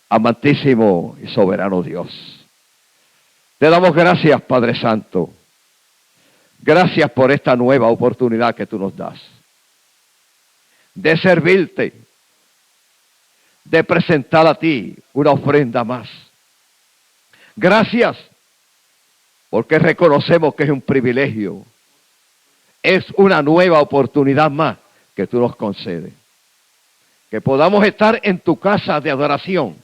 Amantísimo y soberano Dios, te damos gracias, Padre Santo. Gracias por esta nueva oportunidad que tú nos das de servirte, de presentar a ti una ofrenda más. Gracias porque reconocemos que es un privilegio, es una nueva oportunidad más que tú nos concedes. Que podamos estar en tu casa de adoración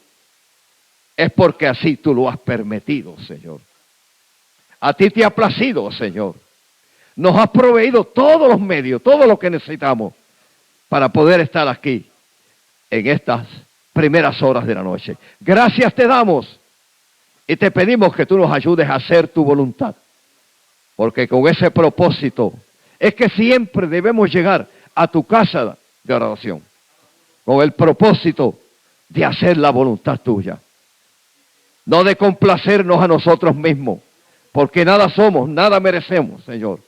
es porque así tú lo has permitido, Señor. A ti te ha placido, Señor. Nos has proveído todos los medios, todo lo que necesitamos para poder estar aquí en estas primeras horas de la noche. Gracias te damos y te pedimos que tú nos ayudes a hacer tu voluntad. Porque con ese propósito es que siempre debemos llegar a tu casa de oración. Con el propósito de hacer la voluntad tuya. No de complacernos a nosotros mismos, porque nada somos, nada merecemos, Señor.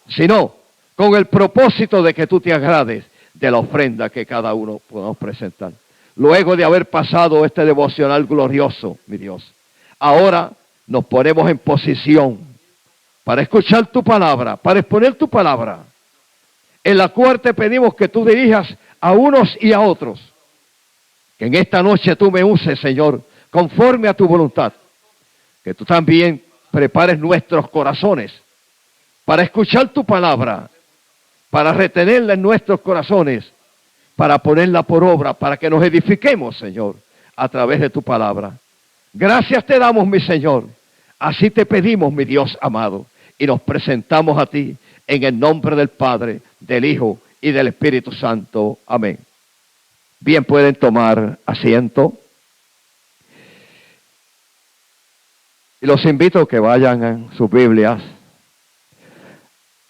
Sino con el propósito de que tú te agrades de la ofrenda que cada uno podamos presentar. Luego de haber pasado este devocional glorioso, mi Dios, ahora nos ponemos en posición para escuchar tu palabra, para exponer tu palabra, en la cual te pedimos que tú dirijas a unos y a otros. Que en esta noche tú me uses, Señor, conforme a tu voluntad. Que tú también prepares nuestros corazones para escuchar tu palabra, para retenerla en nuestros corazones, para ponerla por obra, para que nos edifiquemos, Señor, a través de tu palabra. Gracias te damos, mi Señor. Así te pedimos, mi Dios amado, y nos presentamos a ti en el nombre del Padre, del Hijo y del Espíritu Santo. Amén. Bien, pueden tomar asiento. Y los invito a que vayan en sus Biblias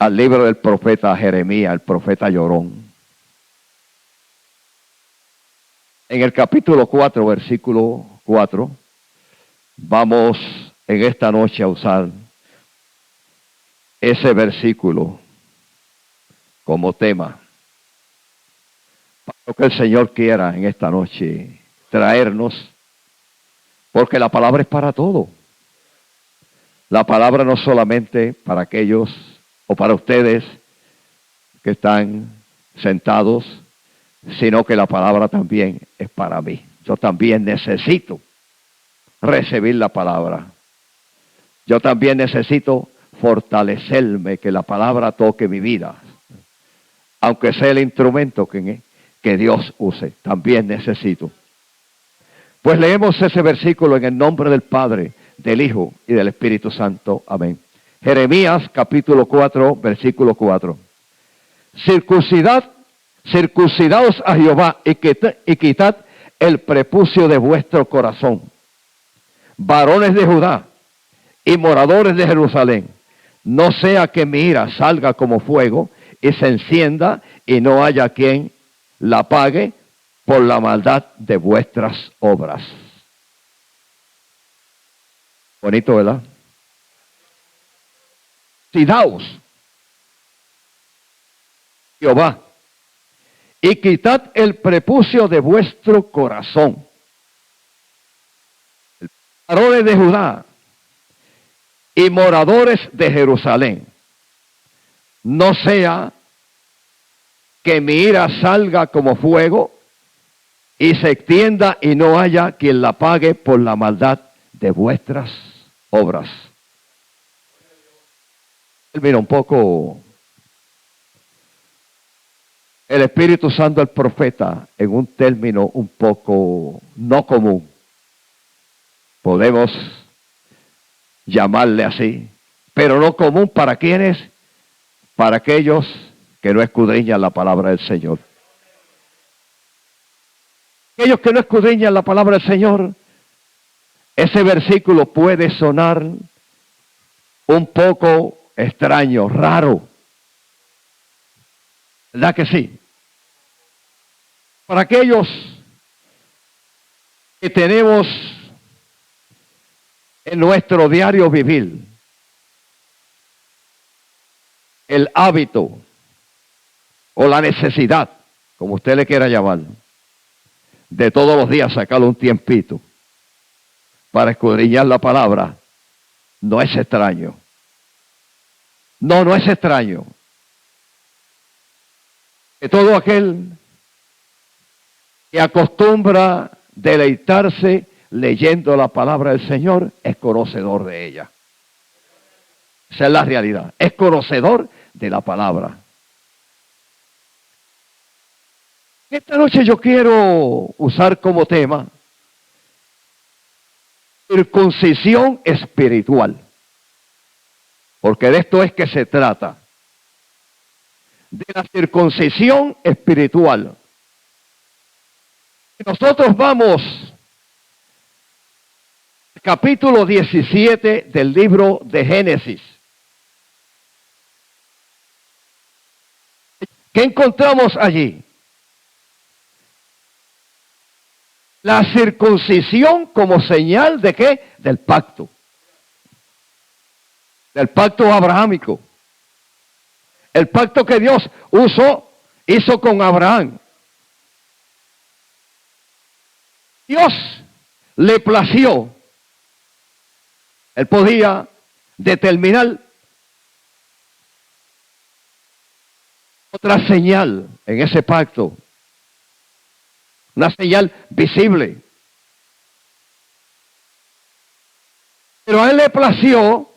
al libro del profeta Jeremías, el profeta llorón. En el capítulo 4, versículo 4, vamos en esta noche a usar ese versículo como tema. Para lo que el Señor quiera en esta noche traernos, porque la palabra es para todo. La palabra no solamente para aquellos o para ustedes que están sentados, sino que la palabra también es para mí. Yo también necesito recibir la palabra. Yo también necesito fortalecerme, que la palabra toque mi vida. Aunque sea el instrumento que Dios use, también necesito. Pues leemos ese versículo en el nombre del Padre, del Hijo y del Espíritu Santo. Amén. Jeremías capítulo 4, versículo 4. Circuncidaos a Jehová y quitad el prepucio de vuestro corazón. Varones de Judá y moradores de Jerusalén, no sea que mi ira salga como fuego y se encienda y no haya quien la apague por la maldad de vuestras obras. Bonito, ¿verdad? Circuncidaos Jehová y quitad el prepucio de vuestro corazón. Varones de Judá y moradores de Jerusalén, no sea que mi ira salga como fuego y se extienda y no haya quien la pague por la maldad de vuestras obras. Mira un poco el Espíritu Santo al profeta en un término un poco no común. Podemos llamarle así, pero no común para quienes, para aquellos que no escudriñan la palabra del Señor. Aquellos que no escudriñan la palabra del Señor, ese versículo puede sonar un poco extraño, raro. ¿Verdad que sí? Para aquellos que tenemos en nuestro diario vivir el hábito o la necesidad, como usted le quiera llamar, de todos los días sacarle un tiempito para escudriñar la palabra, no es extraño. No, no es extraño. Que todo aquel que acostumbra deleitarse leyendo la palabra del Señor es conocedor de ella. Esa es la realidad. Es conocedor de la palabra. Esta noche yo quiero usar como tema circuncisión espiritual. Porque de esto es que se trata. De la circuncisión espiritual. Nosotros vamos al capítulo 17 del libro de Génesis. ¿Qué encontramos allí? La circuncisión como señal de ¿qué? Del pacto. Del pacto abrahámico. El pacto que Dios hizo con Abraham. Dios le plació. Él podía determinar otra señal en ese pacto. Una señal visible. Pero a él le plació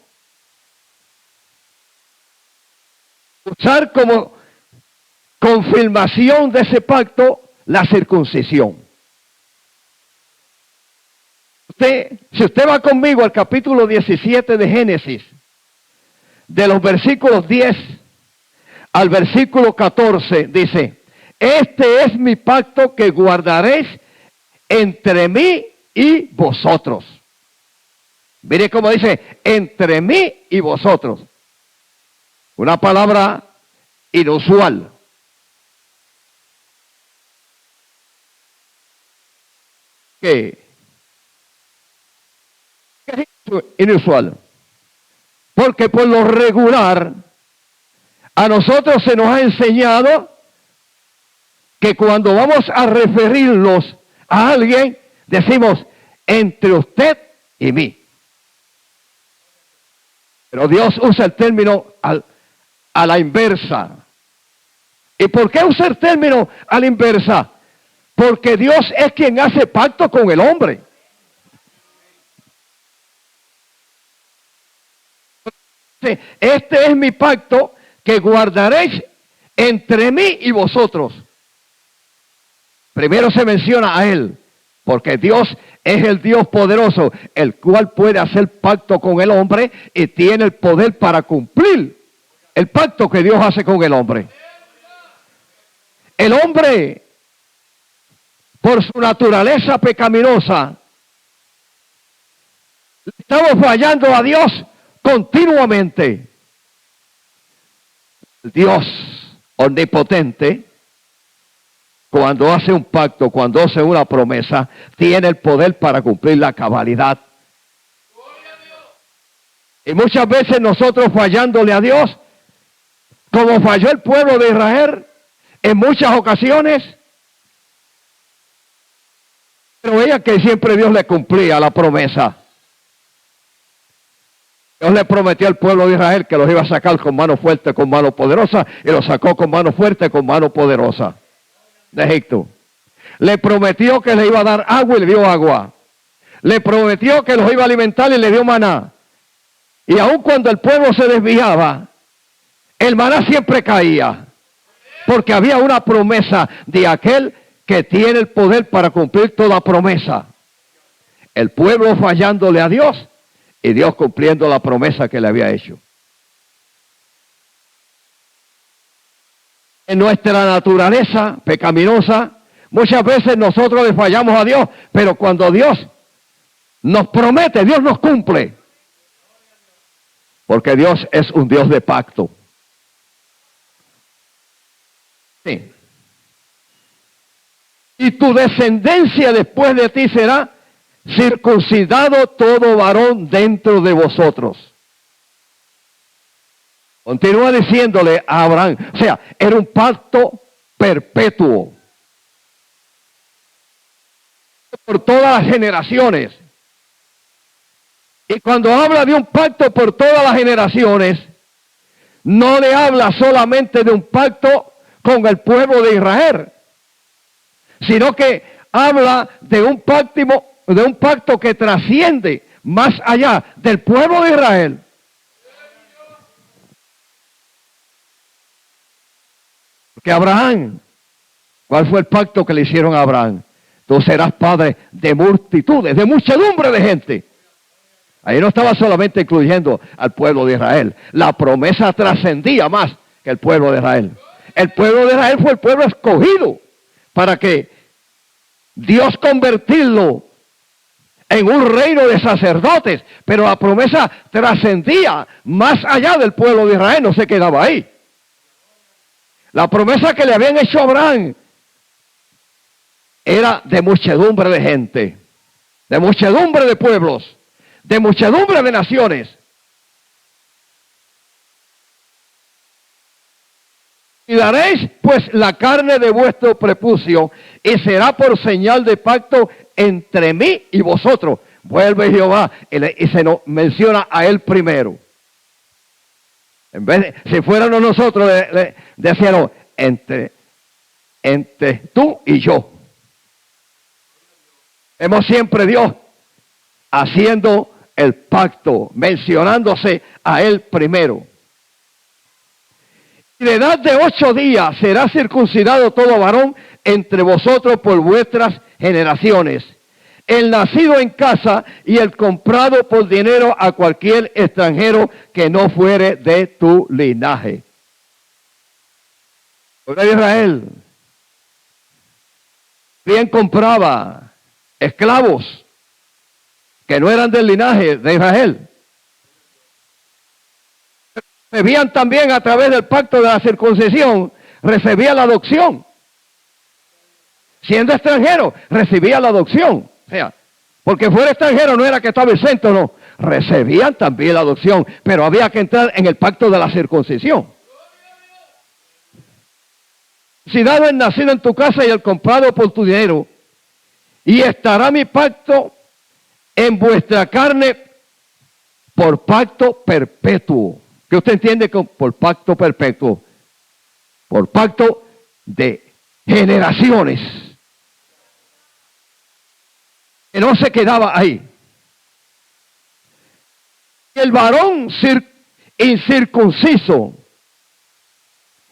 usar como confirmación de ese pacto la circuncisión. Si usted va conmigo al capítulo 17 de Génesis, de los versículos 10 al versículo 14, dice: este es mi pacto que guardaréis entre mí y vosotros. Mire cómo dice, entre mí y vosotros. Una palabra inusual. ¿Qué es inusual? Porque por lo regular a nosotros se nos ha enseñado que cuando vamos a referirnos a alguien, decimos entre usted y mí. Pero Dios usa el término a la inversa. ¿Y por qué usa el término a la inversa? Porque Dios es quien hace pacto con el hombre. Este es mi pacto que guardaréis entre mí y vosotros. Primero se menciona a Él, porque Dios es el Dios poderoso, el cual puede hacer pacto con el hombre y tiene el poder para cumplir el pacto que Dios hace con el hombre. El hombre, por su naturaleza pecaminosa, estamos fallando a Dios continuamente. Dios omnipotente, cuando hace un pacto, cuando hace una promesa, tiene el poder para cumplir la cabalidad. Y muchas veces nosotros fallándole a Dios, como falló el pueblo de Israel en muchas ocasiones, pero veía que siempre Dios le cumplía la promesa. Dios le prometió al pueblo de Israel que los iba a sacar con mano fuerte, con mano poderosa, y los sacó con mano fuerte, con mano poderosa de Egipto. Le prometió que le iba a dar agua y le dio agua. Le prometió que los iba a alimentar y le dio maná. Y aun cuando el pueblo se desviaba, el maná siempre caía. Porque había una promesa de aquel que tiene el poder para cumplir toda promesa. El pueblo fallándole a Dios y Dios cumpliendo la promesa que le había hecho. En nuestra naturaleza pecaminosa, muchas veces nosotros le fallamos a Dios, pero cuando Dios nos promete, Dios nos cumple. Porque Dios es un Dios de pacto. Sí. Y tu descendencia después de ti será circuncidado todo varón dentro de vosotros. Continúa diciéndole a Abraham, o sea, era un pacto perpetuo. por todas las generaciones. Y cuando habla de un pacto por todas las generaciones, no le habla solamente de un pacto con el pueblo de Israel, sino que habla de un pacto que trasciende más allá del pueblo de Israel. Porque Abraham, ¿cuál fue el pacto que le hicieron a Abraham? Tú serás padre de multitudes, de muchedumbre de gente. Ahí no estaba solamente incluyendo al pueblo de Israel. La promesa trascendía más que el pueblo de Israel. El pueblo de Israel fue el pueblo escogido para que Dios convertirlo en un reino de sacerdotes. Pero la promesa trascendía más allá del pueblo de Israel, no se quedaba ahí. La promesa que le habían hecho a Abraham era de muchedumbre de gente, de muchedumbre de pueblos, de muchedumbre de naciones. Y daréis pues la carne de vuestro prepucio, y será por señal de pacto entre mí y vosotros. Vuelve Jehová y se nos menciona a él primero. En vez de, si fuéramos nosotros, decíamos, entre tú y yo. Vemos siempre Dios haciendo el pacto, mencionándose a él primero. Y de edad de 8 días será circuncidado todo varón entre vosotros por vuestras generaciones. El nacido en casa y el comprado por dinero a cualquier extranjero que no fuere de tu linaje. El rey de Israel bien compraba esclavos que no eran del linaje de Israel. Recibían también a través del pacto de la circuncisión, recibía la adopción. Siendo extranjero, recibía la adopción. O sea, porque fuera extranjero no era que estaba exento, no. Recibían también la adopción, pero había que entrar en el pacto de la circuncisión. Si dado el nacido en tu casa y el comprado por tu dinero, y estará mi pacto en vuestra carne por pacto perpetuo. ¿Qué usted entiende por pacto perpetuo? Por pacto de generaciones. Que no se quedaba ahí. El varón incircunciso.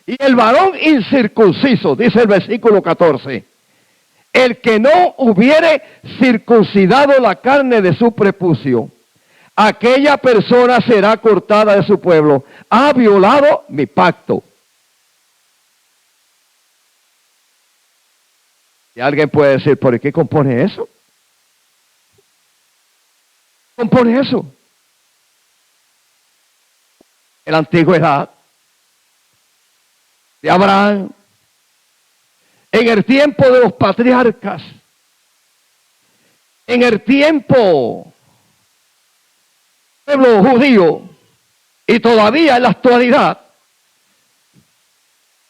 Y el varón incircunciso, dice el versículo 14. El que no hubiere circuncidado la carne de su prepucio, aquella persona será cortada de su pueblo. Ha violado mi pacto. Y alguien puede decir, ¿por qué compone eso? Compone eso. En la antigüedad de Abraham, en el tiempo de los patriarcas, en el tiempo del pueblo judío y todavía en la actualidad,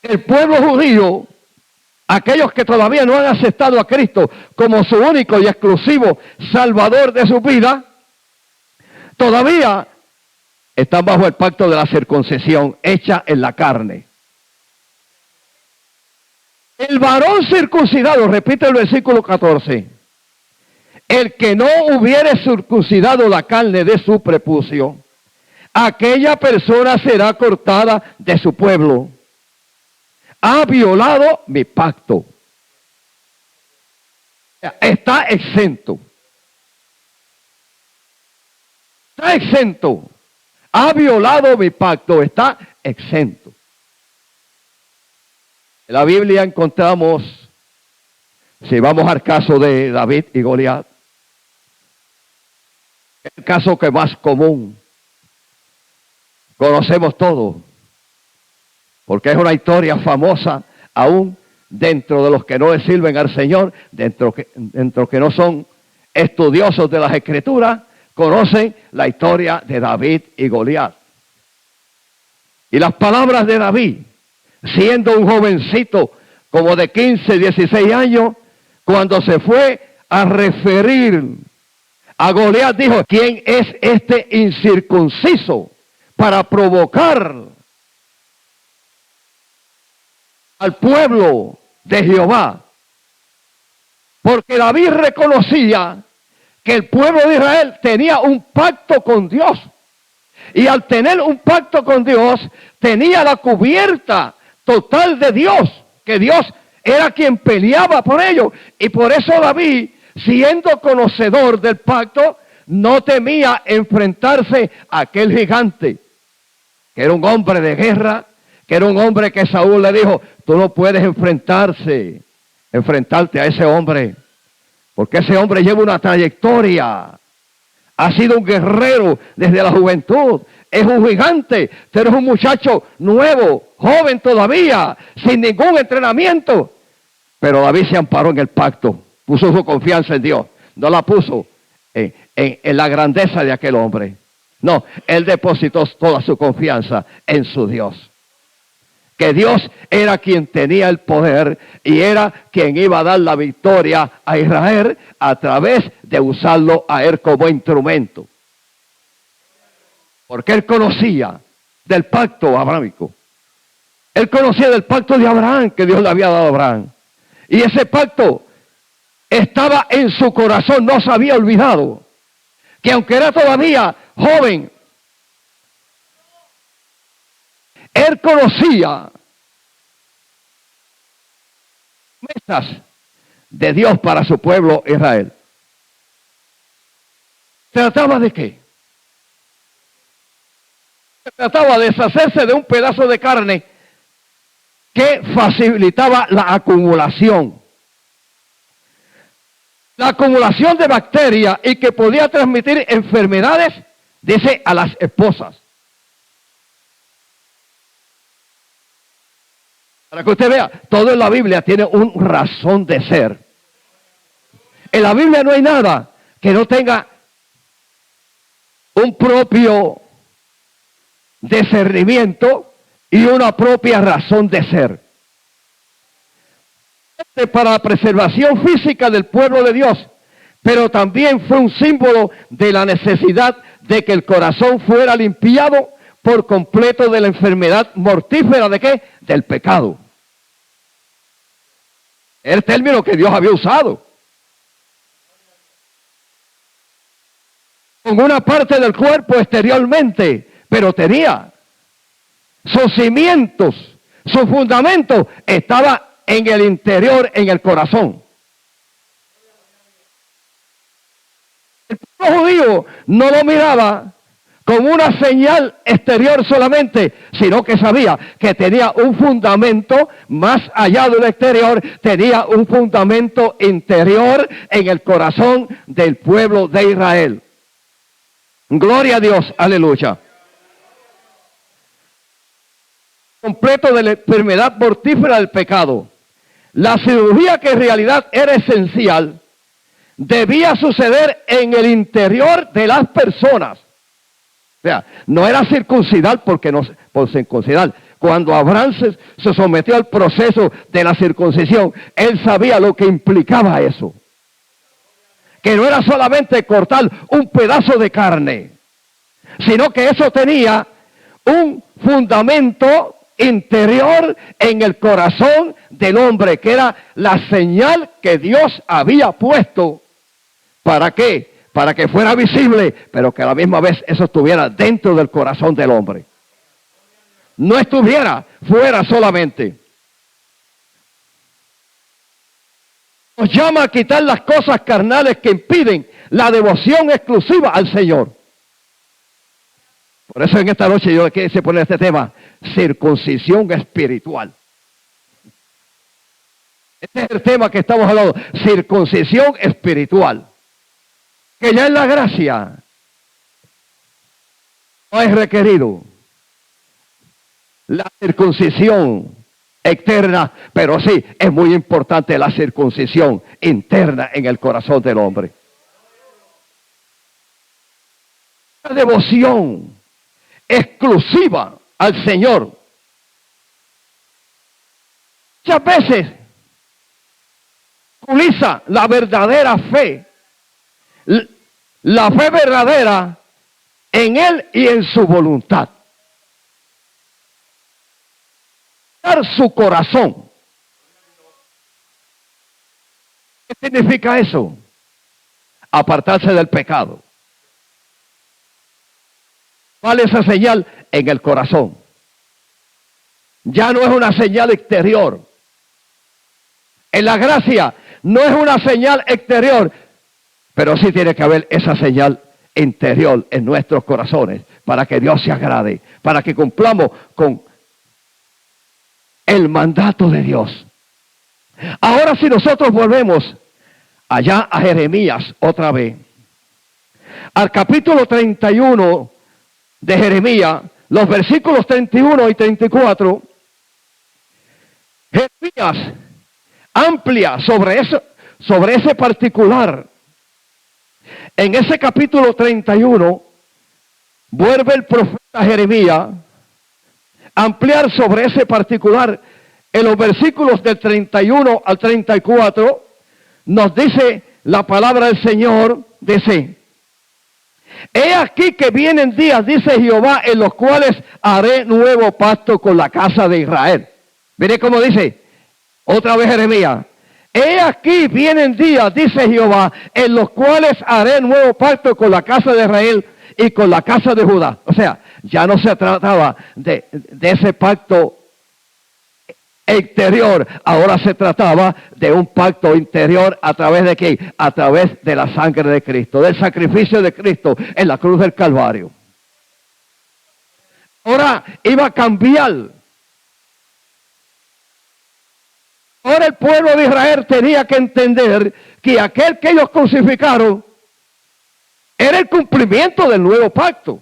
el pueblo judío, aquellos que todavía no han aceptado a Cristo como su único y exclusivo Salvador de su vida, todavía están bajo el pacto de la circuncisión hecha en la carne. El varón circuncidado, repite el versículo 14, el que no hubiere circuncidado la carne de su prepucio, aquella persona será cortada de su pueblo. Ha violado mi pacto. Está exento. Está exento. Ha violado mi pacto. Está exento. En la Biblia encontramos, si vamos al caso de David y Goliat, el caso que más común, conocemos todos, porque es una historia famosa aún dentro de los que no le sirven al Señor, dentro que no son estudiosos de las Escrituras, conocen la historia de David y Goliat. Y las palabras de David, siendo un jovencito como de 15, 16 años, cuando se fue a referir a Goliat, dijo, ¿quién es este incircunciso para provocar al pueblo de Jehová? Porque David reconocía que el pueblo de Israel tenía un pacto con Dios. Y al tener un pacto con Dios, tenía la cubierta total de Dios, que Dios era quien peleaba por ellos. Y por eso David, siendo conocedor del pacto, no temía enfrentarse a aquel gigante, que era un hombre de guerra, que era un hombre que Saúl le dijo, tú no puedes enfrentarte a ese hombre, porque ese hombre lleva una trayectoria, ha sido un guerrero desde la juventud, es un gigante, tú eres un muchacho nuevo, joven todavía, sin ningún entrenamiento. Pero David se amparó en el pacto, puso su confianza en Dios, no la puso en la grandeza de aquel hombre. No, él depositó toda su confianza en su Dios. Que Dios era quien tenía el poder y era quien iba a dar la victoria a Israel a través de usarlo a él como instrumento. Porque él conocía del pacto abrámico. Él conocía del pacto de Abraham que Dios le había dado a Abraham. Y ese pacto estaba en su corazón, no se había olvidado. Que aunque era todavía joven, él conocía promesas de Dios para su pueblo Israel. ¿Trataba de qué? Se trataba de deshacerse de un pedazo de carne que facilitaba la acumulación. La acumulación de bacterias y que podía transmitir enfermedades, dice, a las esposas. Para que usted vea, todo en la Biblia tiene una razón de ser. En la Biblia no hay nada que no tenga un propio discernimiento y una propia razón de ser. Para la preservación física del pueblo de Dios, pero también fue un símbolo de la necesidad de que el corazón fuera limpiado por completo de la enfermedad mortífera ¿de qué? Del pecado. El término que Dios había usado. Con una parte del cuerpo exteriormente, pero tenía sus cimientos, su fundamento estaba en el interior, en el corazón. El pueblo judío no lo miraba como una señal exterior solamente, sino que sabía que tenía un fundamento más allá del exterior, tenía un fundamento interior en el corazón del pueblo de Israel. Gloria a Dios, aleluya. Completo de la enfermedad mortífera del pecado. La cirugía que en realidad era esencial debía suceder en el interior de las personas. O sea, no era circuncidar porque no, por circuncidar. Cuando Abraham se sometió al proceso de la circuncisión, él sabía lo que implicaba eso. Que no era solamente cortar un pedazo de carne, sino que eso tenía un fundamento interior en el corazón del hombre, que era la señal que Dios había puesto. ¿Para qué? Para que fuera visible, pero que a la misma vez eso estuviera dentro del corazón del hombre. No estuviera fuera solamente. Nos llama a quitar las cosas carnales que impiden la devoción exclusiva al Señor. Por eso en esta noche yo quise poner este tema, circuncisión espiritual. Este es el tema que estamos hablando, circuncisión espiritual. Que ya en la gracia no es requerido la circuncisión externa, pero sí es muy importante la circuncisión interna en el corazón del hombre. La devoción exclusiva al Señor. Muchas veces Utiliza la verdadera fe, la fe verdadera en Él y en su voluntad. Dar su corazón. ¿Qué significa eso? Apartarse del pecado. ¿Cuál es esa señal? En el corazón. Ya no es una señal exterior. En la gracia no es una señal exterior, pero sí tiene que haber esa señal interior en nuestros corazones para que Dios se agrade, para que cumplamos con el mandato de Dios. Ahora si nosotros volvemos allá a Jeremías otra vez, al capítulo 31 de Jeremías, los versículos 31 y 34, Jeremías amplia sobre ese particular. En ese capítulo 31, vuelve el profeta Jeremías a ampliar sobre ese particular. En los versículos del 31 al 34, nos dice la palabra del Señor, dice: he aquí que vienen días, dice Jehová, en los cuales haré nuevo pacto con la casa de Israel. Mire cómo dice, otra vez Jeremías: he aquí vienen días, dice Jehová, en los cuales haré nuevo pacto con la casa de Israel y con la casa de Judá. O sea, ya no se trataba de ese pacto exterior, ahora se trataba de un pacto interior. ¿A través de qué? A través de la sangre de Cristo, del sacrificio de Cristo en la cruz del Calvario. Ahora iba a cambiar. Ahora el pueblo de Israel tenía que entender que aquel que ellos crucificaron era el cumplimiento del nuevo pacto,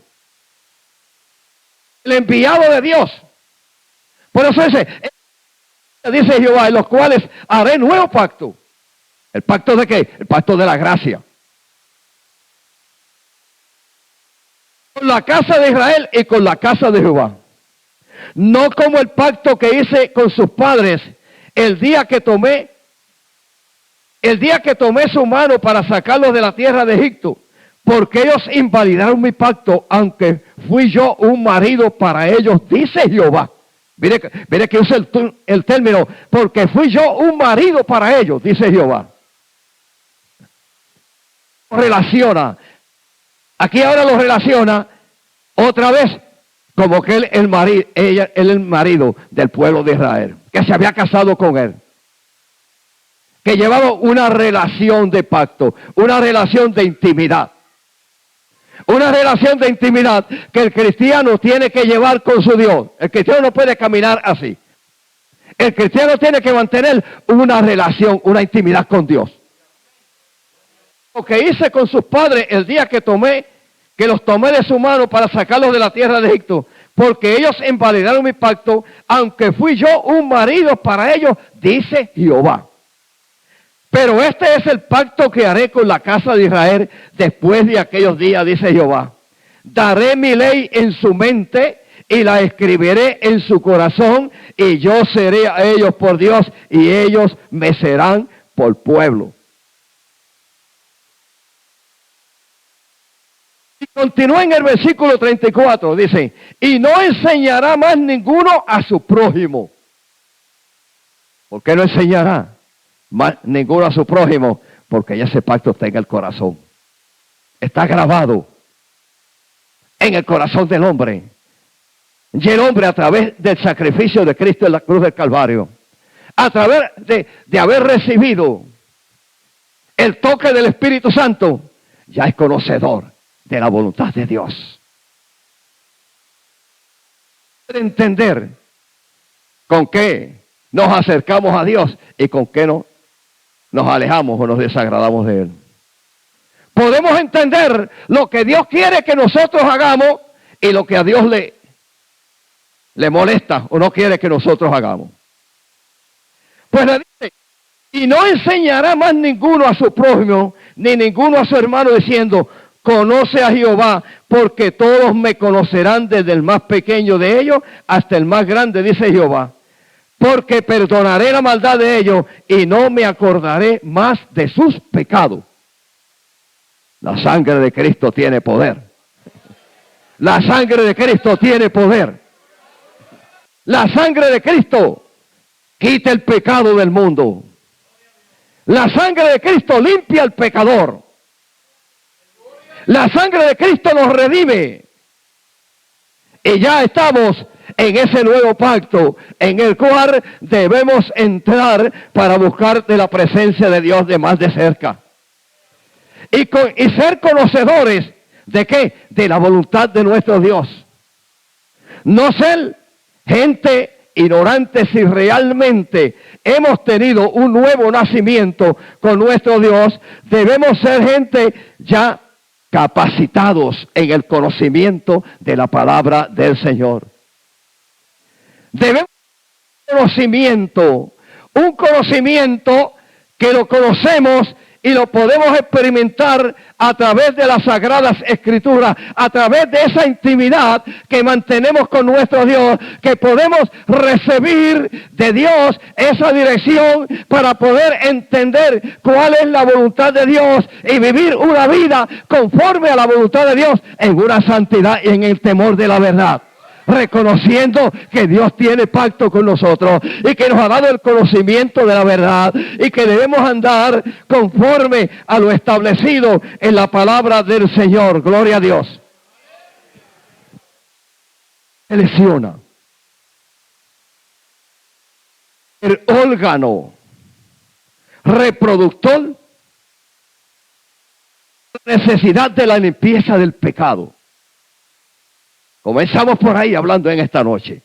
el enviado de Dios. Por eso dice Jehová, en los cuales haré nuevo pacto. ¿El pacto de qué? El pacto de la gracia. Con la casa de Israel y con la casa de Jehová. No como el pacto que hice con sus padres el día que tomé su mano para sacarlos de la tierra de Egipto, porque ellos invalidaron mi pacto, aunque fui yo un marido para ellos, dice Jehová. Mire que usa el término, porque fui yo un marido para ellos, dice Jehová. Relaciona, aquí ahora lo relaciona otra vez como que él el marido del pueblo de Israel, que se había casado con él, que llevaba una relación de pacto, una relación de intimidad. Una relación de intimidad que el cristiano tiene que llevar con su Dios. El cristiano no puede caminar así. El cristiano tiene que mantener una relación, una intimidad con Dios. Lo que hice con sus padres el día que los tomé de su mano para sacarlos de la tierra de Egipto, porque ellos invalidaron mi pacto, aunque fui yo un marido para ellos, dice Jehová. Pero este es el pacto que haré con la casa de Israel después de aquellos días, dice Jehová. Daré mi ley en su mente y la escribiré en su corazón, y yo seré a ellos por Dios y ellos me serán por pueblo. Y continúa en el versículo 34, dice: y no enseñará más ninguno a su prójimo. ¿Por qué no enseñará más ninguno a su prójimo? Porque ya ese pacto está en el corazón. Está grabado en el corazón del hombre. Y el hombre, a través del sacrificio de Cristo en la cruz del Calvario, a través de haber recibido el toque del Espíritu Santo, ya es conocedor de la voluntad de Dios. Para entender con qué nos acercamos a Dios y con qué nos alejamos o nos desagradamos de Él. Podemos entender lo que Dios quiere que nosotros hagamos y lo que a Dios le molesta o no quiere que nosotros hagamos. Pues le dice: y no enseñará más ninguno a su prójimo, ni ninguno a su hermano, diciendo: conoce a Jehová, porque todos me conocerán, desde el más pequeño de ellos hasta el más grande, dice Jehová. porque perdonaré la maldad de ellos y no me acordaré más de sus pecados. La sangre de Cristo tiene poder. La sangre de Cristo tiene poder. La sangre de Cristo quita el pecado del mundo. La sangre de Cristo limpia al pecador. La sangre de Cristo nos redime. Y ya estamos en ese nuevo pacto en el cual debemos entrar para buscar de la presencia de Dios de más de cerca. Y ser conocedores ¿de qué? De la voluntad de nuestro Dios. No ser gente ignorante si realmente hemos tenido un nuevo nacimiento con nuestro Dios. Debemos ser gente ya capacitados en el conocimiento de la palabra del Señor. Debemos tener un conocimiento que lo conocemos y lo podemos experimentar a través de las Sagradas Escrituras, a través de esa intimidad que mantenemos con nuestro Dios, que podemos recibir de Dios esa dirección para poder entender cuál es la voluntad de Dios y vivir una vida conforme a la voluntad de Dios en una santidad y en el temor de la verdad. Reconociendo que Dios tiene pacto con nosotros y que nos ha dado el conocimiento de la verdad y que debemos andar conforme a lo establecido en la palabra del Señor. Gloria a Dios. Lesiona el órgano reproductor, necesidad de la limpieza del pecado. Comenzamos por ahí hablando en esta noche.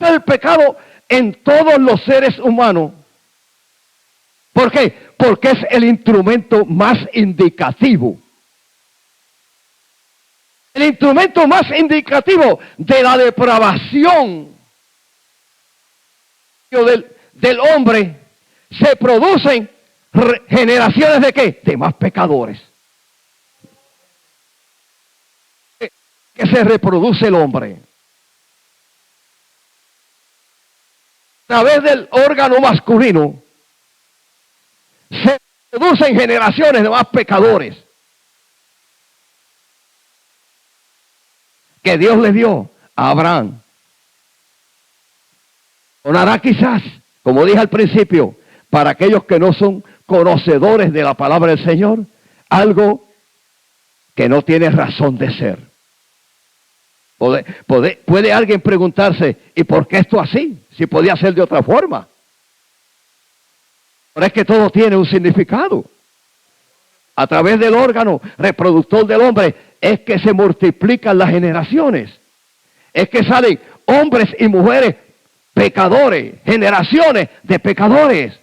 El pecado en todos los seres humanos. ¿Por qué? Porque es el instrumento más indicativo. El instrumento más indicativo de la depravación del hombre. Se producen generaciones de ¿qué? De más pecadores. Que se reproduce el hombre a través del órgano masculino, se producen generaciones de más pecadores que Dios le dio a Abraham. Sonará quizás, como dije al principio, para aquellos que no son conocedores de la palabra del Señor, algo que no tiene razón de ser. Puede alguien preguntarse, ¿y por qué esto así? Si podía ser de otra forma. Pero es que todo tiene un significado. A través del órgano reproductor del hombre es que se multiplican las generaciones. Es que salen hombres y mujeres pecadores, generaciones de pecadores.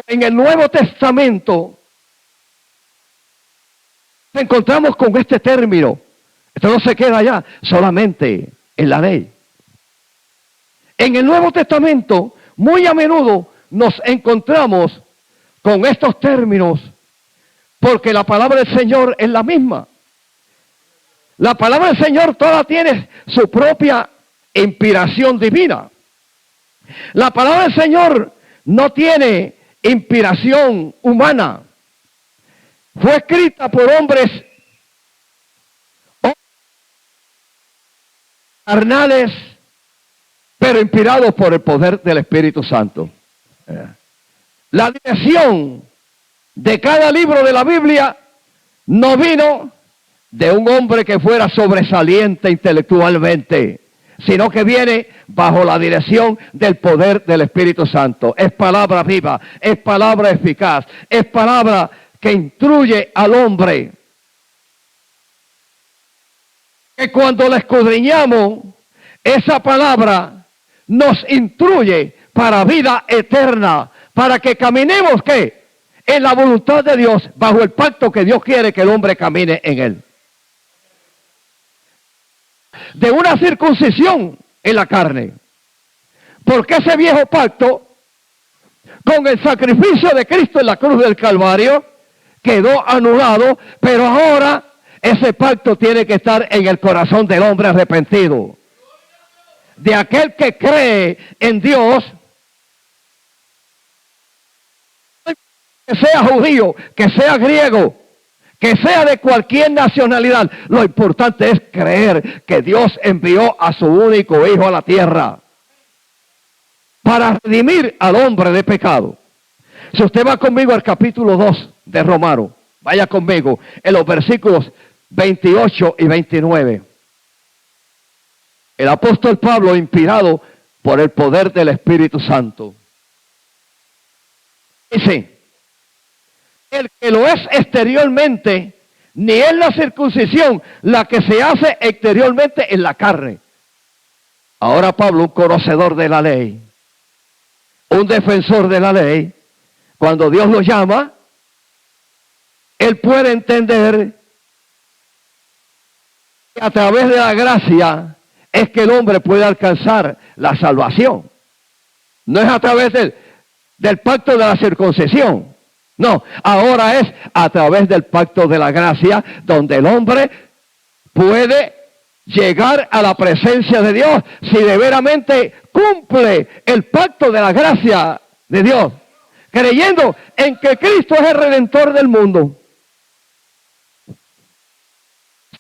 En el Nuevo Testamento nos encontramos con este término. Esto no se queda allá solamente en la ley. En el Nuevo Testamento, muy a menudo nos encontramos con estos términos, porque la palabra del Señor es la misma. La palabra del Señor toda tiene su propia inspiración divina. La palabra del Señor no tiene inspiración humana. Fue escrita por hombres carnales, pero inspirados por el poder del Espíritu Santo. La dirección de cada libro de la Biblia no vino de un hombre que fuera sobresaliente intelectualmente, sino que viene bajo la dirección del poder del Espíritu Santo. Es palabra viva, es palabra eficaz, es palabra que instruye al hombre. Que cuando la escudriñamos, esa palabra nos instruye para vida eterna, para que caminemos ¿qué? En la voluntad de Dios, bajo el pacto que Dios quiere que el hombre camine en él. De una circuncisión en la carne, porque ese viejo pacto, con el sacrificio de Cristo en la cruz del Calvario, quedó anulado, pero ahora ese pacto tiene que estar en el corazón del hombre arrepentido. de aquel que cree en Dios, que sea judío, que sea griego, que sea de cualquier nacionalidad. Lo importante es creer que Dios envió a su único Hijo a la tierra para redimir al hombre de pecado. Si usted va conmigo al capítulo 2 de Romanos, vaya conmigo en los versículos 28 y 29. El apóstol Pablo, inspirado por el poder del Espíritu Santo, dice: el que lo es exteriormente, ni es la circuncisión la que se hace exteriormente en la carne. Ahora Pablo, un conocedor de la ley, un defensor de la ley, cuando Dios lo llama, él puede entender que a través de la gracia es que el hombre puede alcanzar la salvación. No es a través del pacto de la circuncisión. No, ahora es a través del pacto de la gracia donde el hombre puede llegar a la presencia de Dios si de veramente cumple el pacto de la gracia de Dios, creyendo en que Cristo es el Redentor del mundo,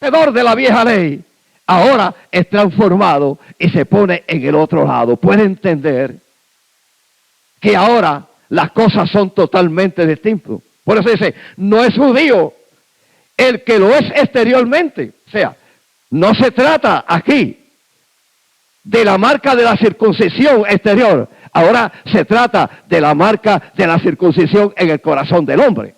vencedor de la vieja ley. Ahora es transformado y se pone en el otro lado. Puede entender que ahora las cosas son totalmente distintas. Por eso dice, no es judío el que lo es exteriormente. O sea, no se trata aquí de la marca de la circuncisión exterior. Ahora se trata de la marca de la circuncisión en el corazón del hombre.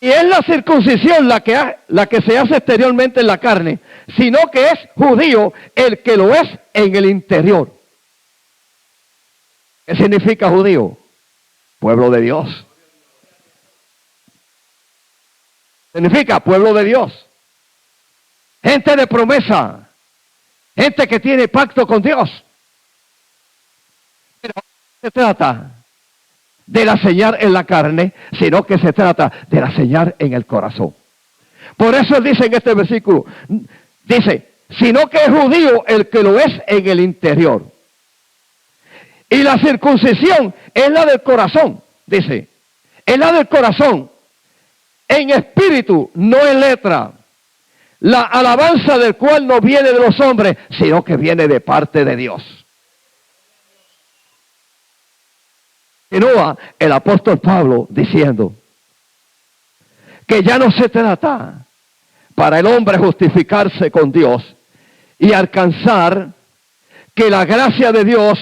Y es la circuncisión la que se hace exteriormente en la carne, sino que es judío el que lo es en el interior. ¿Qué significa judío? Pueblo de Dios. Significa pueblo de Dios. Gente de promesa. Gente que tiene pacto con Dios. Pero no se trata de la señal en la carne, sino que se trata de la señal en el corazón. Por eso dice en este versículo, dice, sino que es judío el que lo es en el interior. Y la circuncisión es la del corazón, dice, es la del corazón, en espíritu, no en letra. La alabanza del cual no viene de los hombres, sino que viene de parte de Dios. Continúa el apóstol Pablo diciendo que ya no se trata para el hombre justificarse con Dios y alcanzar que la gracia de Dios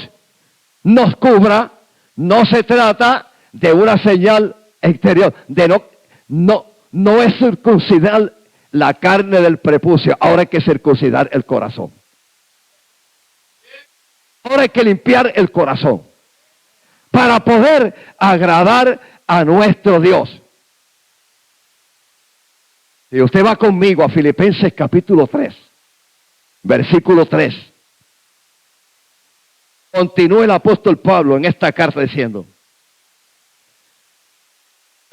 nos cubra. No se trata de una señal exterior, de no es circuncidar la carne del prepucio, ahora hay que circuncidar el corazón. Ahora hay que limpiar el corazón para poder agradar a nuestro Dios. Si usted va conmigo a Filipenses capítulo 3, versículo 3, continúa el apóstol Pablo en esta carta diciendo: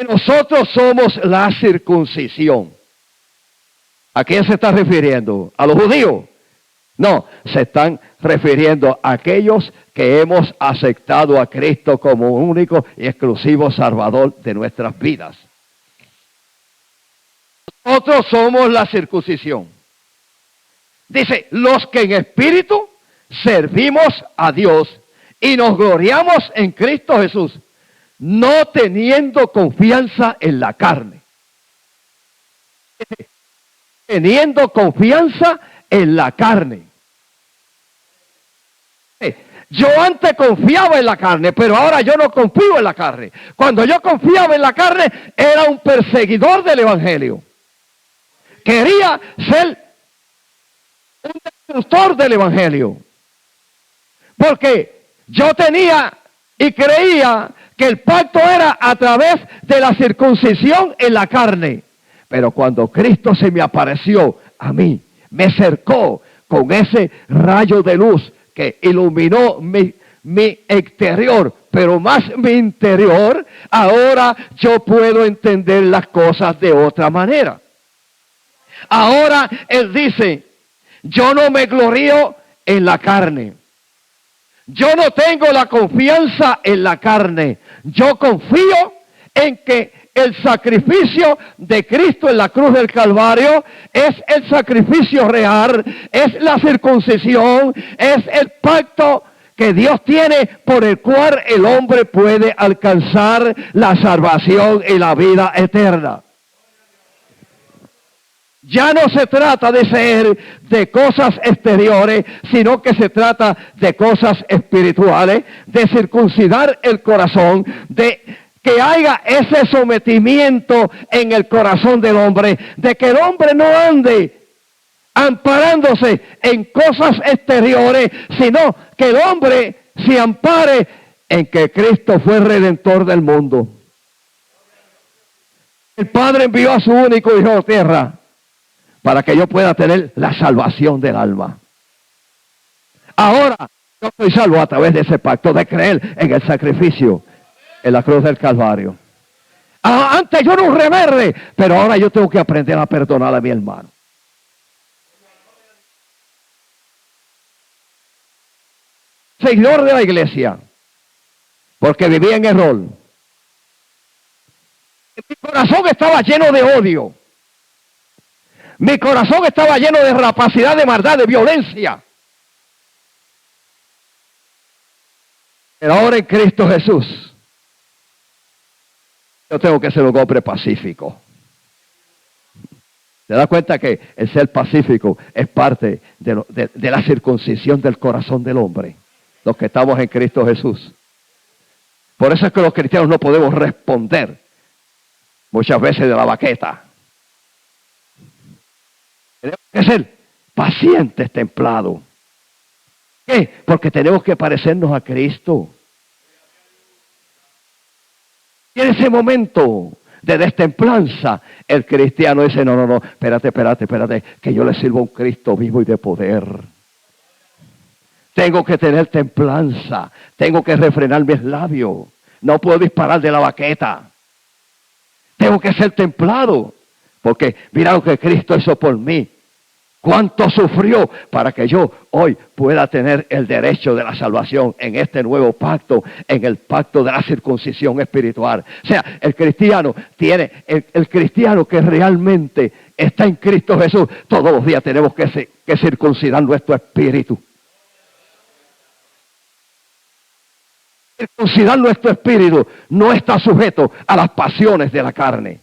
nosotros somos la circuncisión. ¿A quién se está refiriendo? ¿A los judíos? No, se están refiriendo a aquellos que hemos aceptado a Cristo como único y exclusivo Salvador de nuestras vidas. Nosotros somos la circuncisión. Dice, los que en espíritu servimos a Dios y nos gloriamos en Cristo Jesús, no teniendo confianza en la carne. Teniendo confianza en la carne. Yo antes confiaba en la carne, pero ahora yo no confío en la carne. Cuando yo confiaba en la carne, era un perseguidor del evangelio. Quería ser un destructor del evangelio. Porque yo tenía y creía que el pacto era a través de la circuncisión en la carne. Pero cuando Cristo se me apareció a mí, me cercó con ese rayo de luz que iluminó mi exterior, pero más mi interior, ahora yo puedo entender las cosas de otra manera. Ahora Él dice Yo no me glorío en la carne. Yo no tengo la confianza en la carne. Yo confío en que el sacrificio de Cristo en la cruz del Calvario es el sacrificio real, es la circuncisión, es el pacto que Dios tiene por el cual el hombre puede alcanzar la salvación y la vida eterna. Ya no se trata de ser de cosas exteriores, sino que se trata de cosas espirituales, de circuncidar el corazón, de que haya ese sometimiento en el corazón del hombre, de que el hombre no ande amparándose en cosas exteriores, sino que el hombre se ampare en que Cristo fue el redentor del mundo. El Padre envió a su único Hijo a la tierra para que yo pueda tener la salvación del alma. Ahora yo soy salvo a través de ese pacto, de creer en el sacrificio en la cruz del Calvario. Antes yo era un rebelde, pero ahora yo tengo que aprender a perdonar a mi hermano. Seguidor de la iglesia, porque vivía en error. Mi corazón estaba lleno de odio. Mi corazón estaba lleno de rapacidad, de maldad, de violencia. Pero ahora en Cristo Jesús, yo tengo que ser un hombre pacífico. ¿Te das cuenta que el ser pacífico es parte de la circuncisión del corazón del hombre? Los que estamos en Cristo Jesús. Por eso es que los cristianos no podemos responder muchas veces de la baqueta. Tenemos que ser pacientes, templados. ¿Qué? Porque tenemos que parecernos a Cristo. Y en ese momento de destemplanza, el cristiano dice, no, espérate, que yo le sirvo a un Cristo vivo y de poder. Tengo que tener templanza, tengo que refrenar mis labios, no puedo disparar de la baqueta. Tengo que ser templado, porque mira lo que Cristo hizo por mí. Cuánto sufrió para que yo hoy pueda tener el derecho de la salvación en este nuevo pacto, en el pacto de la circuncisión espiritual. O sea, el cristiano tiene, el cristiano que realmente está en Cristo Jesús, todos los días tenemos que circuncidar nuestro espíritu. Circuncidar nuestro espíritu no está sujeto a las pasiones de la carne.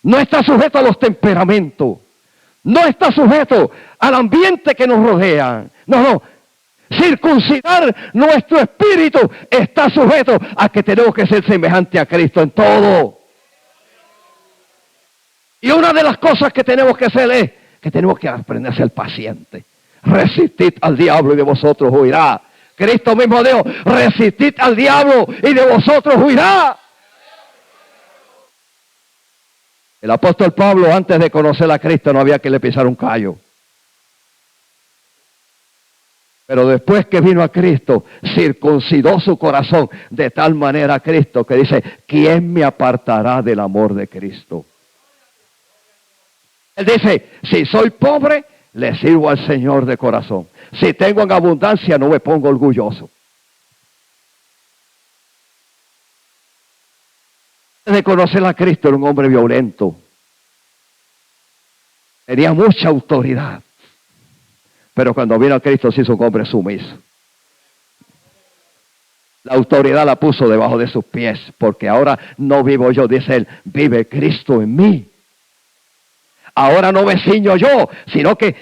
No está sujeto a los temperamentos. No está sujeto al ambiente que nos rodea. No. Circuncidar nuestro espíritu está sujeto a que tenemos que ser semejantes a Cristo en todo. Y una de las cosas que tenemos que hacer es que tenemos que aprender a ser pacientes. Resistid al diablo y de vosotros huirá. Cristo mismo dijo, resistid al diablo y de vosotros huirá. El apóstol Pablo, antes de conocer a Cristo, no había que le pisar un callo. Pero después que vino a Cristo, circuncidó su corazón de tal manera a Cristo que dice, ¿quién me apartará del amor de Cristo? Él dice, si soy pobre, le sirvo al Señor de corazón. Si tengo en abundancia, no me pongo orgulloso. De conocer a Cristo era un hombre violento. Tenía mucha autoridad. Pero cuando vino a Cristo se hizo un hombre sumiso. La autoridad la puso debajo de sus pies. Porque ahora no vivo yo, dice él, vive Cristo en mí. Ahora no me ciño yo, sino que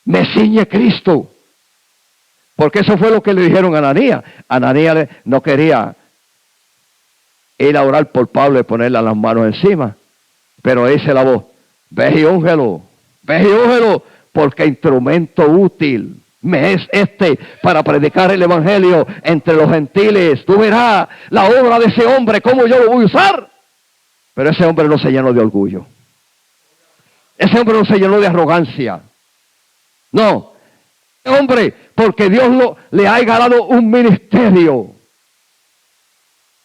me ciñe Cristo. Porque eso fue lo que le dijeron a Ananías. Ananías no quería ir a orar por Pablo y ponerle las manos encima. Pero dice la voz, ve y úngelo, porque instrumento útil me es para predicar el evangelio entre los gentiles. Tú verás la obra de ese hombre, cómo yo lo voy a usar. Pero ese hombre no se llenó de orgullo. Ese hombre no se llenó de arrogancia. No, ese hombre, porque Dios le ha ganado un ministerio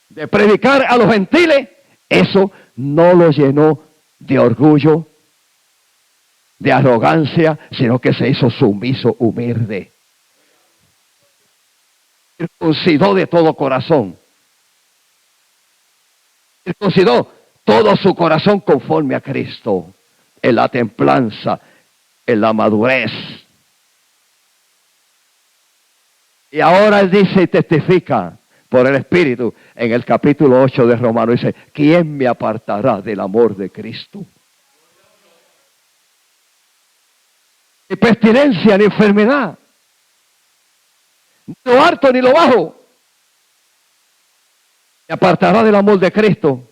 de predicar a los gentiles, eso no lo llenó de orgullo, de arrogancia, sino que se hizo sumiso, humilde. Circuncidó de todo corazón. Circuncidó todo su corazón conforme a Cristo, en la templanza, en la madurez. Y ahora él dice y testifica por el Espíritu en el capítulo 8 de Romanos, dice: ¿quién me apartará del amor de Cristo? Ni pestilencia, ni enfermedad, ni lo alto ni lo bajo, me apartará del amor de Cristo.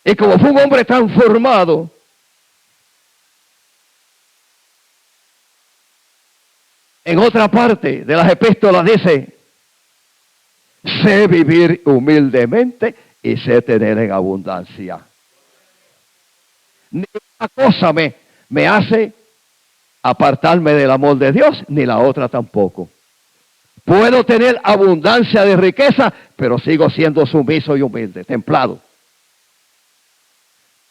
Y como fue un hombre transformado, en otra parte de las epístolas dice: sé vivir humildemente y sé tener en abundancia. Ni una cosa me hace apartarme del amor de Dios, ni la otra tampoco. Puedo tener abundancia de riqueza, pero sigo siendo sumiso y humilde, templado.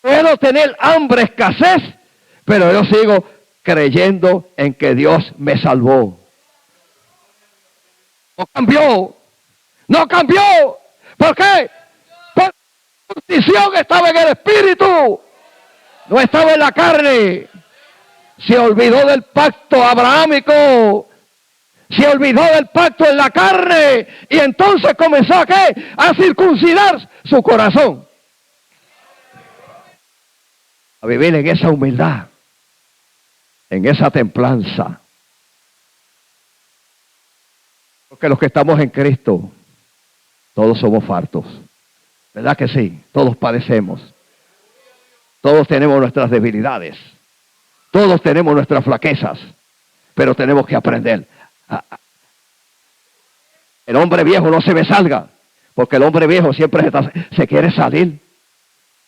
Puedo tener hambre, escasez, pero yo sigo creyendo en que Dios me salvó. No cambió. No cambió. ¿Por qué? Porque la condición estaba en el Espíritu. No estaba en la carne. Se olvidó del pacto abrahámico. Se olvidó del pacto en la carne. Y entonces comenzó ¿a qué? A circuncidar su corazón. A vivir en esa humildad, en esa templanza. Porque los que estamos en Cristo, todos somos fartos. ¿Verdad que sí? Todos padecemos. Todos tenemos nuestras debilidades. Todos tenemos nuestras flaquezas. Pero tenemos que aprender. El hombre viejo no se me salga. Porque el hombre viejo siempre se quiere salir.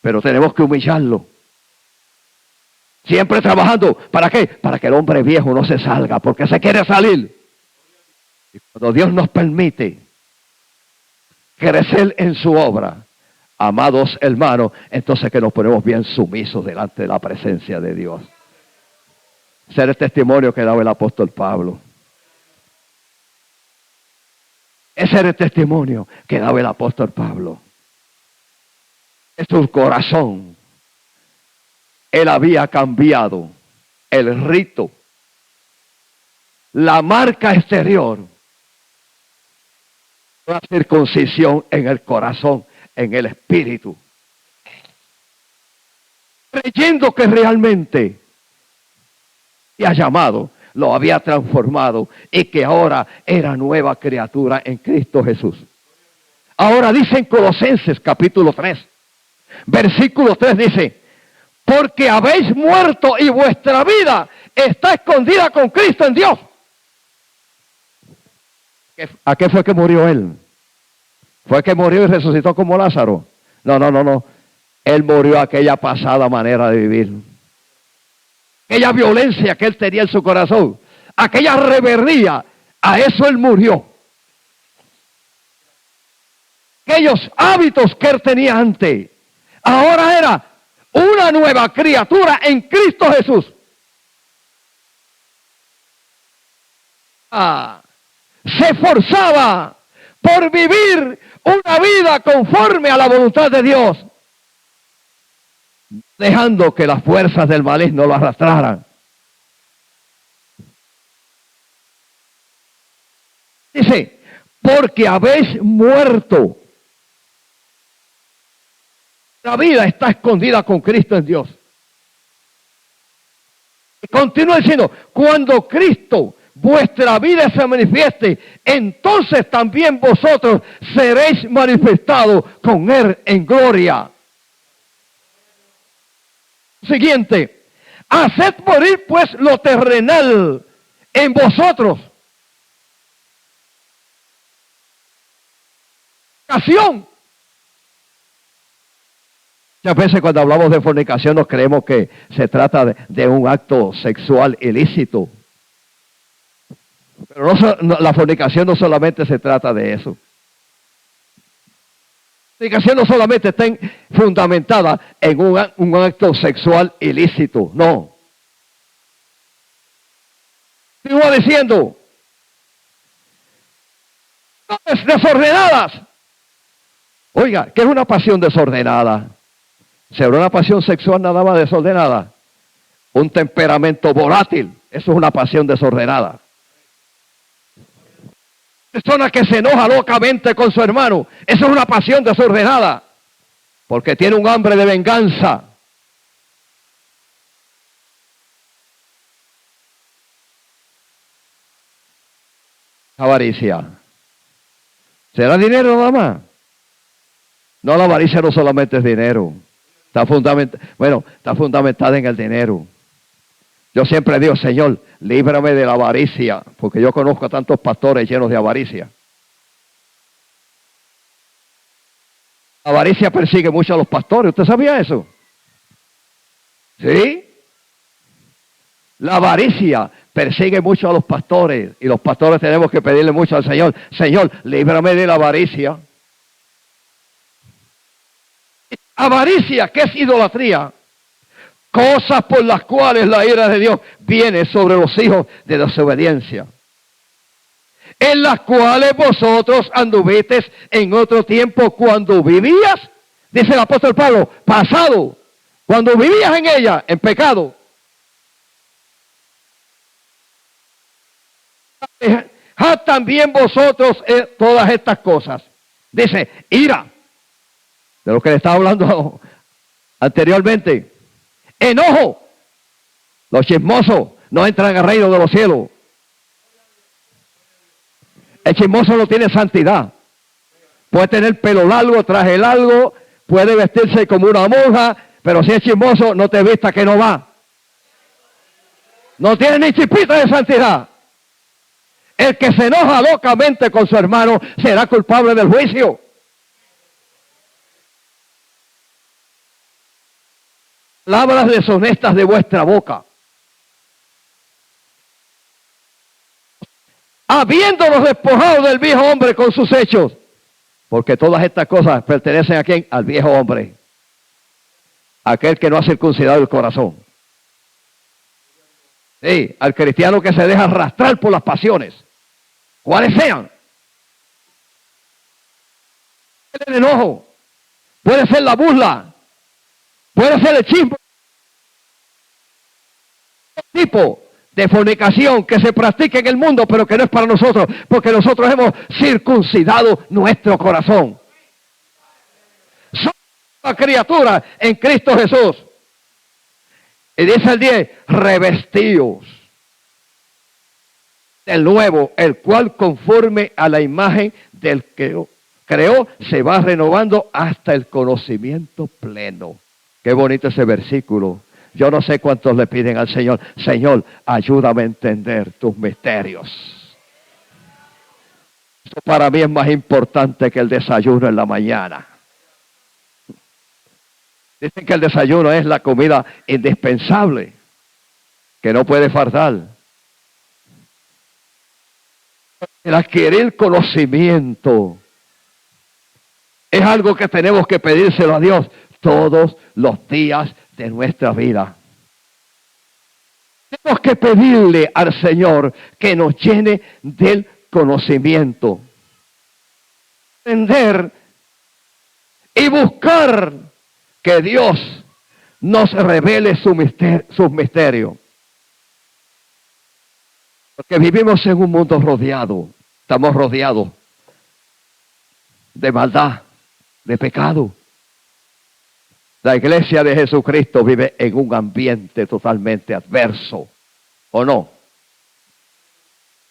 Pero tenemos que humillarlo. Siempre trabajando. ¿Para qué? Para que el hombre viejo no se salga, porque se quiere salir. Y cuando Dios nos permite crecer en su obra, amados hermanos, entonces que nos ponemos bien sumisos delante de la presencia de Dios. Ese era el testimonio que daba el apóstol Pablo. Ese era el testimonio que daba el apóstol Pablo. En su corazón él había cambiado el rito, la marca exterior, la circuncisión en el corazón, en el espíritu. Creyendo que realmente le ha llamado, lo había transformado y que ahora era nueva criatura en Cristo Jesús. Ahora dice en Colosenses capítulo 3, versículo 3 dice: porque habéis muerto y vuestra vida está escondida con Cristo en Dios. ¿A qué fue que murió él? ¿Fue que murió y resucitó como Lázaro? No. Él murió a aquella pasada manera de vivir. Aquella violencia que él tenía en su corazón. Aquella rebeldía. A eso él murió. Aquellos hábitos que él tenía antes. Ahora era una nueva criatura en Cristo Jesús. Se esforzaba por vivir una vida conforme a la voluntad de Dios, dejando que las fuerzas del maligno lo arrastraran. Dice: porque habéis muerto. La vida está escondida con Cristo en Dios. Y continúa diciendo: cuando Cristo, vuestra vida, se manifieste, entonces también vosotros seréis manifestados con Él en gloria. Siguiente: haced morir pues lo terrenal en vosotros. Fornicación. Muchas veces cuando hablamos de fornicación nos creemos que se trata de un acto sexual ilícito. Pero la fornicación no solamente se trata de eso. La fornicación no solamente está fundamentada en un acto sexual ilícito, no. Continúa diciendo, desordenadas. Oiga, ¿qué es una pasión desordenada? ¿Será una pasión sexual nada más desordenada? Un temperamento volátil, eso es una pasión desordenada. Persona que se enoja locamente con su hermano, eso es una pasión desordenada, porque tiene un hambre de venganza. Avaricia. ¿Será dinero nada más? No, la avaricia no solamente es dinero. Está fundamentada en el dinero. Yo siempre digo, Señor, líbrame de la avaricia, porque yo conozco a tantos pastores llenos de avaricia. La avaricia persigue mucho a los pastores. ¿Usted sabía eso? ¿Sí? La avaricia persigue mucho a los pastores, y los pastores tenemos que pedirle mucho al Señor. Señor, líbrame de la avaricia. Avaricia, ¿qué es idolatría? Cosas por las cuales la ira de Dios viene sobre los hijos de desobediencia, en las cuales vosotros anduvisteis en otro tiempo cuando vivías, dice el apóstol Pablo, pasado, cuando vivías en ella, en pecado. También vosotros todas estas cosas. Dice, ira, de lo que le estaba hablando anteriormente. Enojo. Los chismosos no entran al reino de los cielos. El chismoso no tiene santidad. Puede tener pelo largo, traje largo, puede vestirse como una monja, pero si es chismoso, no te vista que no va. No tiene ni chispita de santidad. El que se enoja locamente con su hermano será culpable del juicio. Palabras deshonestas de vuestra boca, habiéndonos despojado del viejo hombre con sus hechos, porque todas estas cosas pertenecen a ¿quién? Al viejo hombre, aquel que no ha circuncidado el corazón. Sí, al cristiano que se deja arrastrar por las pasiones, cuales sean. El enojo, puede ser la burla, puede ser el chisme, tipo de fornicación que se practica en el mundo, pero que no es para nosotros, porque nosotros hemos circuncidado nuestro corazón. Somos una criatura en Cristo Jesús. Y dice el 10, revestidos del nuevo, el cual conforme a la imagen del que creó, se va renovando hasta el conocimiento pleno. Qué bonito ese versículo. Yo no sé cuántos le piden al Señor, Señor, ayúdame a entender tus misterios. Esto para mí es más importante que el desayuno en la mañana. Dicen que el desayuno es la comida indispensable, que no puede faltar. El adquirir conocimiento es algo que tenemos que pedírselo a Dios todos los días de nuestra vida. Tenemos que pedirle al Señor que nos llene del conocimiento. Entender y buscar que Dios nos revele sus misterios. Porque vivimos en un mundo rodeado, estamos rodeados de maldad, de pecado. La iglesia de Jesucristo vive en un ambiente totalmente adverso, ¿o no?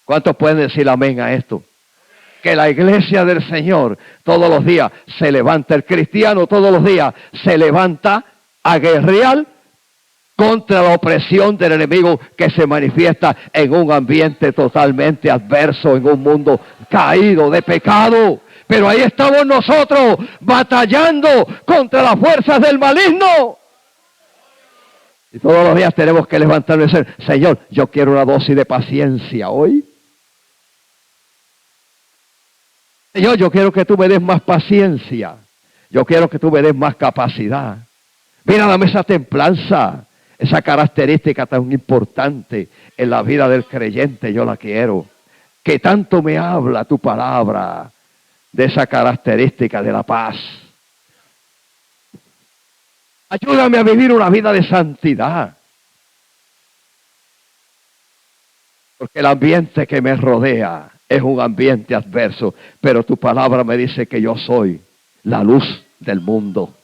¿Cuántos pueden decir amén a esto? Que la iglesia del Señor todos los días se levanta, el cristiano todos los días se levanta a guerrear contra la opresión del enemigo que se manifiesta en un ambiente totalmente adverso, en un mundo caído de pecado. Pero ahí estamos nosotros batallando contra las fuerzas del maligno. Y todos los días tenemos que levantarnos y decir, Señor, yo quiero una dosis de paciencia hoy. Señor, yo quiero que tú me des más paciencia. Yo quiero que tú me des más capacidad. Mira, dame esa templanza. Esa característica tan importante en la vida del creyente, yo la quiero. Que tanto me habla tu palabra de esa característica de la paz. Ayúdame a vivir una vida de santidad. Porque el ambiente que me rodea es un ambiente adverso. Pero tu palabra me dice que yo soy la luz del mundo.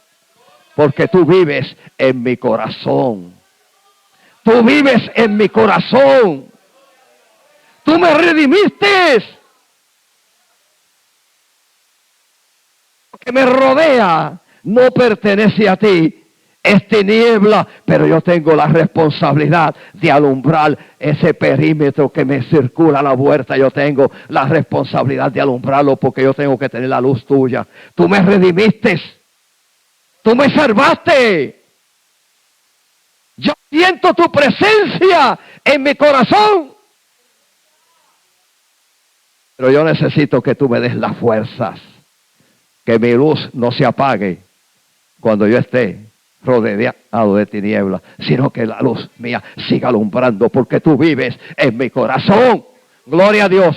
Porque tú vives en mi corazón. Tú vives en mi corazón. Tú me redimiste. Lo que me rodea no pertenece a ti. Es tiniebla, pero yo tengo la responsabilidad de alumbrar ese perímetro que me circula a la vuelta. Yo tengo la responsabilidad de alumbrarlo porque yo tengo que tener la luz tuya. Tú me redimiste. Tú me salvaste. Yo siento tu presencia en mi corazón. Pero yo necesito que tú me des las fuerzas. Que mi luz no se apague cuando yo esté rodeado de tinieblas, sino que la luz mía siga alumbrando porque tú vives en mi corazón. Gloria a Dios.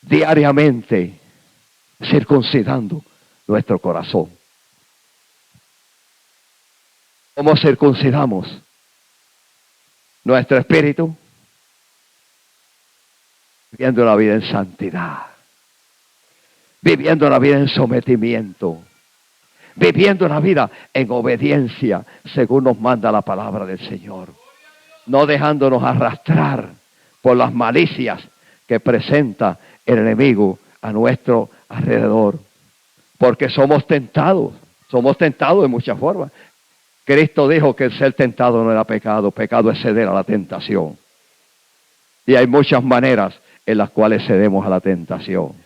Diariamente circuncidando nuestro corazón. ¿Cómo circuncidamos nuestro espíritu? Viviendo la vida en santidad. Viviendo la vida en sometimiento. Viviendo la vida en obediencia, según nos manda la palabra del Señor. No dejándonos arrastrar por las malicias que presenta el enemigo a nuestro alrededor. Porque somos tentados de muchas formas. Cristo dijo que el ser tentado no era pecado, pecado es ceder a la tentación. Y hay muchas maneras en las cuales cedemos a la tentación.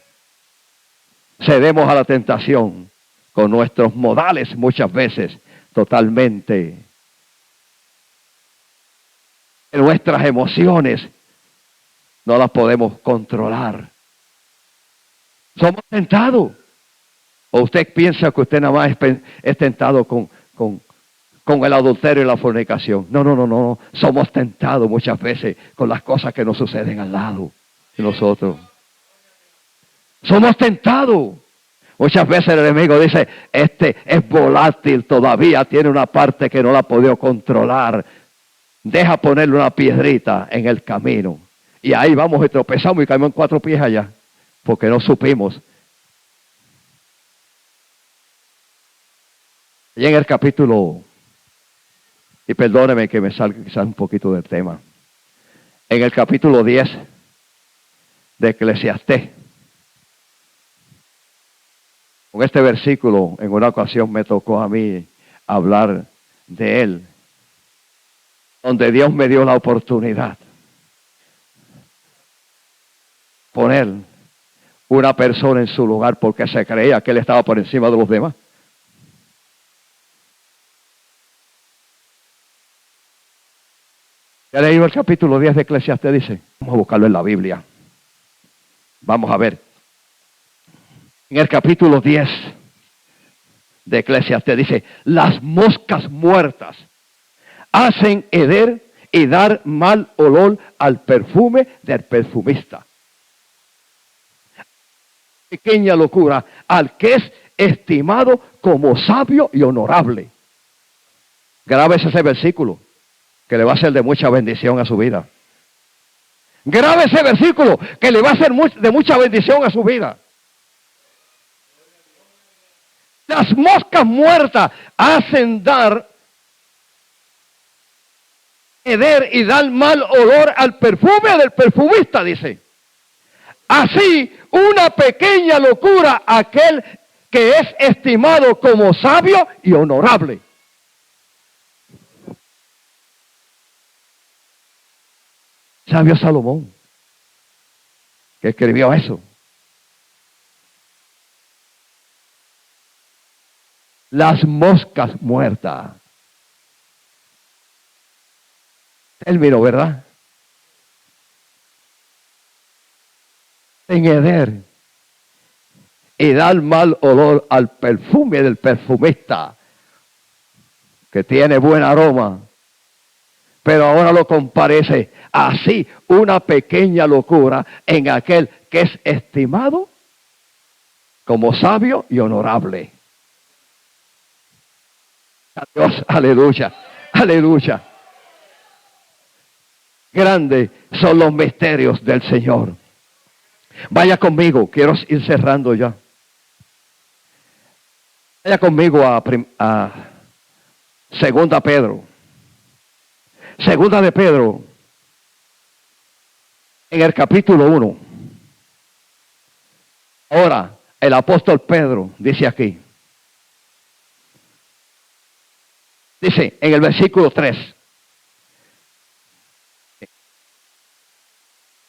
Cedemos a la tentación con nuestros modales muchas veces totalmente. Nuestras emociones no las podemos controlar. Somos tentados. ¿O usted piensa que usted nada más es tentado con el adulterio y la fornicación? No. Somos tentados muchas veces con las cosas que nos suceden al lado de nosotros. Somos tentados. Muchas veces el enemigo dice, este es volátil todavía, tiene una parte que no la ha podido controlar. Deja ponerle una piedrita en el camino. Y ahí vamos y tropezamos y caemos en 4 pies allá. Porque no supimos. Y en el capítulo, y perdóneme que me salga quizás un poquito del tema. En el capítulo 10 de Eclesiastés. Con este versículo, en una ocasión me tocó a mí hablar de él. Donde Dios me dio la oportunidad. Poner una persona en su lugar porque se creía que él estaba por encima de los demás. Ya leído el capítulo 10 de Eclesiastés, dice. Vamos a buscarlo en la Biblia. Vamos a ver. En el capítulo 10 de Eclesiastés dice, las moscas muertas hacen heder y dar mal olor al perfume del perfumista. Pequeña locura al que es estimado como sabio y honorable. Grábese ese versículo que le va a ser de mucha bendición a su vida. Grabe ese versículo que le va a ser de mucha bendición a su vida. Las moscas muertas hacen dar heder y dar mal olor al perfume del perfumista, dice. Así, una pequeña locura aquel que es estimado como sabio y honorable. Sabio Salomón, que escribió eso. Las moscas muertas. Término, ¿verdad? En heder y dar mal olor al perfume del perfumista, que tiene buen aroma, pero ahora lo comparece así una pequeña locura en aquel que es estimado como sabio y honorable. Dios, aleluya, aleluya. Grandes son los misterios del Señor. Vaya conmigo, quiero ir cerrando ya. Vaya conmigo a Segunda Pedro. Segunda de Pedro, en el capítulo 1. Ahora, el apóstol Pedro dice aquí. Dice en el versículo 3.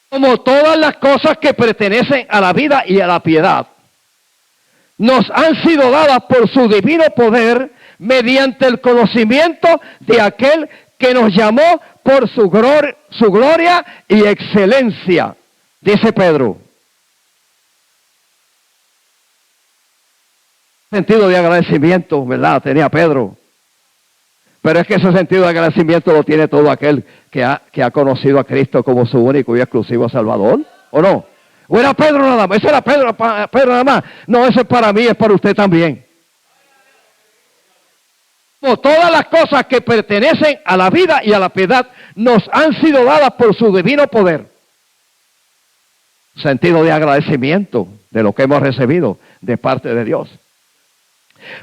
Como todas las cosas que pertenecen a la vida y a la piedad, nos han sido dadas por su divino poder mediante el conocimiento de aquel que nos llamó por su gloria y excelencia, dice Pedro. Sentido de agradecimiento, ¿verdad? Tenía Pedro. Pero es que ese sentido de agradecimiento lo tiene todo aquel que ha conocido a Cristo como su único y exclusivo Salvador, ¿o no? ¿O era Pedro nada más? ¿Ese era Pedro nada más? No, eso es para mí, es para usted también. Como todas las cosas que pertenecen a la vida y a la piedad nos han sido dadas por su divino poder. Sentido de agradecimiento de lo que hemos recibido de parte de Dios.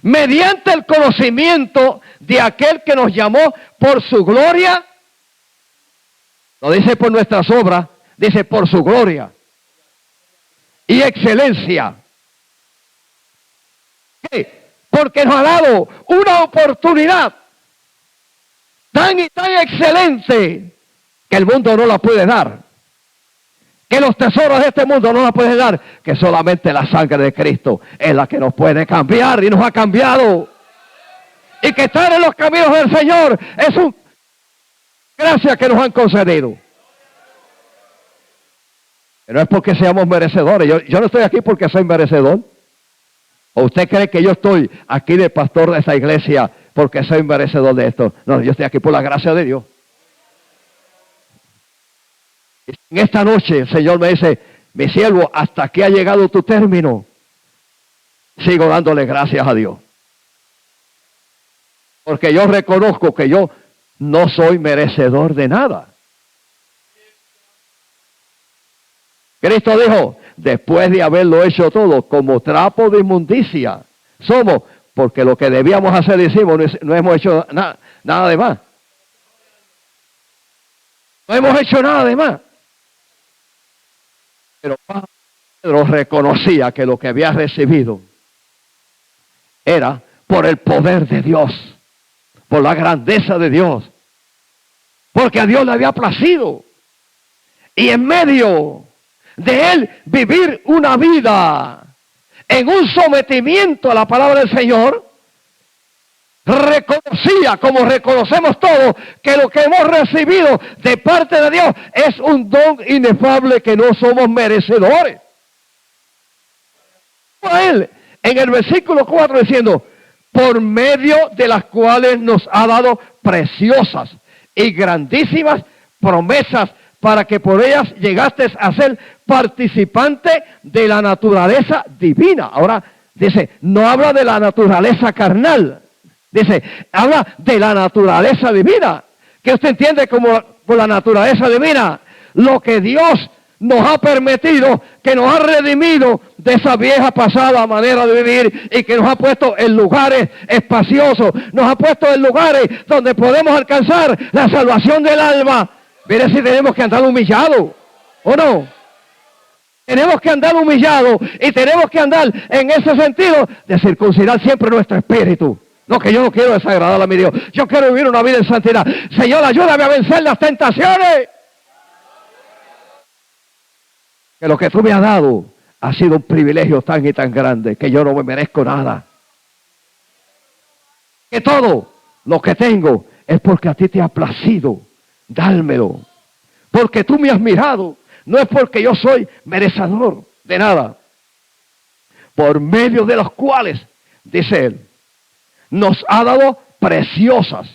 Mediante el conocimiento de aquel que nos llamó por su gloria, no dice por nuestras obras, dice por su gloria y excelencia. ¿Qué? Porque nos ha dado una oportunidad tan y tan excelente que el mundo no la puede dar, que los tesoros de este mundo no la pueden dar, que solamente la sangre de Cristo es la que nos puede cambiar y nos ha cambiado. Y que estar en los caminos del Señor es una gracia que nos han concedido. No es porque seamos merecedores. Yo no estoy aquí porque soy merecedor. ¿O usted cree que yo estoy aquí de pastor de esta iglesia porque soy merecedor de esto? No, yo estoy aquí por la gracia de Dios. En esta noche el Señor me dice, mi siervo, hasta aquí ha llegado tu término. Sigo dándole gracias a Dios. Porque yo reconozco que yo no soy merecedor de nada. Cristo dijo, después de haberlo hecho todo, como trapo de inmundicia, somos, porque lo que debíamos hacer hicimos, no hemos hecho nada de más. No hemos hecho nada de más. Pero Pedro reconocía que lo que había recibido era por el poder de Dios, por la grandeza de Dios, porque a Dios le había placido. Y en medio de él vivir una vida en un sometimiento a la palabra del Señor, reconocía, como reconocemos todos, que lo que hemos recibido de parte de Dios es un don inefable que no somos merecedores. A él, en el versículo 4 diciendo, por medio de las cuales nos ha dado preciosas y grandísimas promesas, para que por ellas llegaste a ser participante de la naturaleza divina. Ahora dice, no habla de la naturaleza carnal, dice, habla de la naturaleza divina. ¿Qué usted entiende como por la naturaleza divina? Lo que Dios nos ha permitido, que nos ha redimido de esa vieja pasada manera de vivir y que nos ha puesto en lugares espaciosos, nos ha puesto en lugares donde podemos alcanzar la salvación del alma. Mire si tenemos que andar humillados, ¿o no? Tenemos que andar humillados y tenemos que andar en ese sentido de circuncidar siempre nuestro espíritu. No, que yo no quiero desagradar a mi Dios. Yo quiero vivir una vida en santidad. Señor, ayúdame a vencer las tentaciones. Que lo que tú me has dado ha sido un privilegio tan y tan grande que yo no me merezco nada. Que todo lo que tengo es porque a ti te ha placido dármelo. Porque tú me has mirado. No es porque yo soy merecedor de nada. por medio de los cuales, dice él, nos ha dado preciosas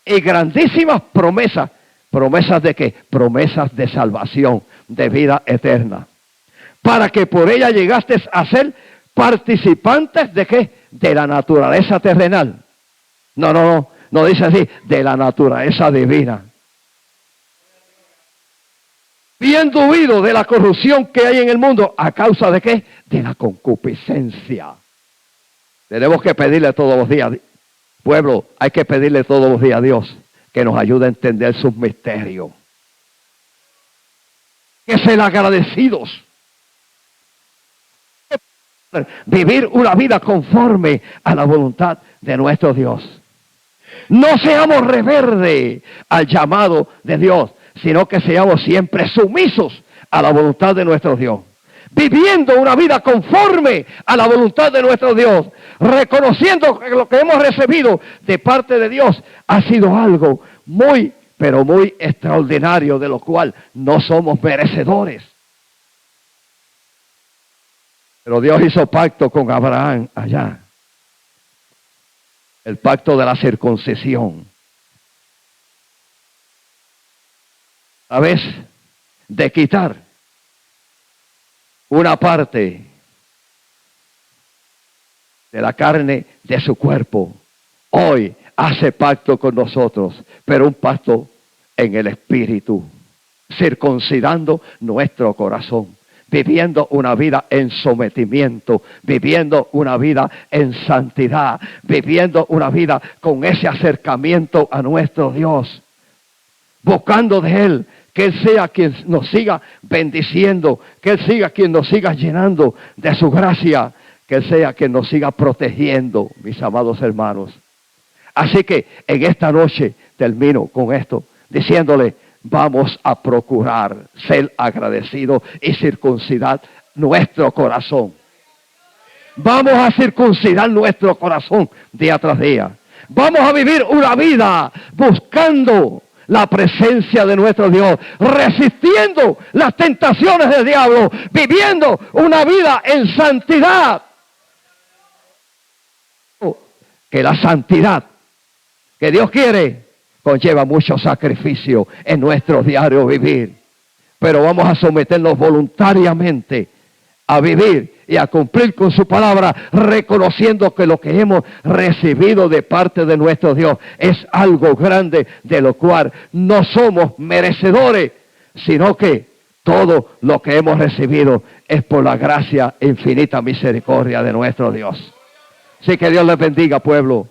y grandísimas promesas. ¿Promesas de qué? Promesas de salvación, de vida eterna. Para que por ella llegaste a ser participantes de qué? De la naturaleza terrenal. No dice así, de la naturaleza divina. Habiendo huido de la corrupción que hay en el mundo, ¿a causa de qué? De la concupiscencia. Tenemos que pedirle todos los días, pueblo, hay que pedirle todos los días a Dios que nos ayude a entender sus misterios. Que sean agradecidos. Vivir una vida conforme a la voluntad de nuestro Dios. No seamos rebeldes al llamado de Dios, sino que seamos siempre sumisos a la voluntad de nuestro Dios. Viviendo una vida conforme a la voluntad de nuestro Dios, reconociendo que lo que hemos recibido de parte de Dios ha sido algo muy, pero muy extraordinario, de lo cual no somos merecedores. Pero Dios hizo pacto con Abraham allá. El pacto de la circuncisión. A vez de quitar una parte de la carne de su cuerpo, hoy hace pacto con nosotros, pero un pacto en el espíritu, circuncidando nuestro corazón, viviendo una vida en sometimiento, viviendo una vida en santidad, viviendo una vida con ese acercamiento a nuestro Dios, buscando de Él, que Él sea quien nos siga bendiciendo, que Él sea quien nos siga llenando de su gracia, que Él sea quien nos siga protegiendo, mis amados hermanos. Así que en esta noche termino con esto, diciéndole, vamos a procurar ser agradecidos y circuncidar nuestro corazón. Vamos a circuncidar nuestro corazón día tras día. Vamos a vivir una vida buscando la presencia de nuestro Dios, resistiendo las tentaciones del diablo, viviendo una vida en santidad. Que la santidad que Dios quiere conlleva mucho sacrificio en nuestro diario vivir. Pero vamos a someternos voluntariamente a vivir y a cumplir con su palabra, reconociendo que lo que hemos recibido de parte de nuestro Dios es algo grande, de lo cual no somos merecedores, sino que todo lo que hemos recibido es por la gracia e infinita misericordia de nuestro Dios. Así que Dios les bendiga, pueblo.